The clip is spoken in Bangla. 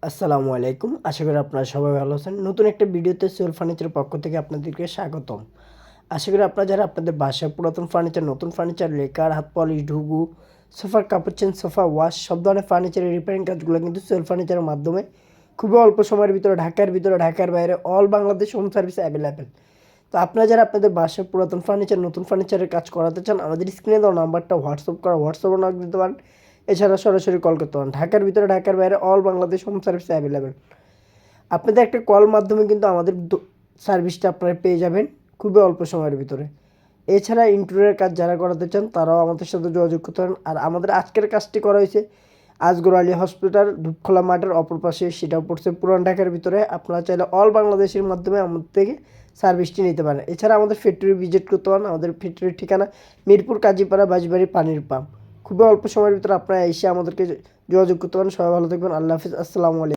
আসসালামু আলাইকুম। আশা করি আপনারা সবাই ভালো আছেন। নতুন একটা ভিডিওতে সোহেল ফার্নিচারের পক্ষ থেকে আপনাদেরকে স্বাগতম। আশা করি আপনারা যারা আপনাদের বাসায় পুরাতন ফার্নিচার, নতুন ফার্নিচার, লেকার, হাত পলিশ, ঢুগু, সোফার কাপড় চেঞ্জ, সোফা ওয়াশ সব ধরনের ফার্নিচারের রিপেয়ারিং কাজগুলো কিন্তু সোহেল ফার্নিচারের মাধ্যমে খুবই অল্প সময়ের ভিতরে ভিতরে, ঢাকার বাইরে all Bangladesh home service available. তো আপনারা যারা আপনাদের বাসায় পুরাতন ফার্নিচার, নতুন ফার্নিচারের কাজ করাতে চান, আমাদের স্ক্রিনে দেওয়া নাম্বারটা হোয়াটসঅ্যাপে নক দিতে পারেন। এছাড়া সরাসরি কল করতে পারেন। ঢাকার ভিতরে, ঢাকার বাইরে all Bangladesh home service available. আপনাদের একটা কল মাধ্যমে কিন্তু আমাদের সার্ভিসটা আপনারা পেয়ে যাবেন খুবই অল্প সময়ের ভিতরে। এছাড়া ইন্টেরিয়রের কাজ যারা করাতে চান তারাও আমাদের সাথে যোগাযোগ করতে পারেন। আর আমাদের আজকের কাজটি করা হয়েছে আজগর আলী হসপিটাল ধূপখোলা মাঠের অপর পাশে, সেটাও পড়ছে পুরান ঢাকার ভিতরে। আপনারা চাইলে অল বাংলাদেশের মাধ্যমে আমাদের থেকে সার্ভিসটি নিতে পারেন। এছাড়া আমাদের ফ্যাক্টরি ভিজিট করতে পারেন। আমাদের ফ্যাক্টরির ঠিকানা মিরপুর কাজীপাড়া বাঁশবাড়ি পানির পাম্প। খুবই অল্প সময়ের ভিতরে আপনারা এসে আমাদেরকে যোগাযোগ করতে পারেন। সবাই ভালো থাকবেন। আল্লাহ হাফিজ। আসসালামু আলাইকুম।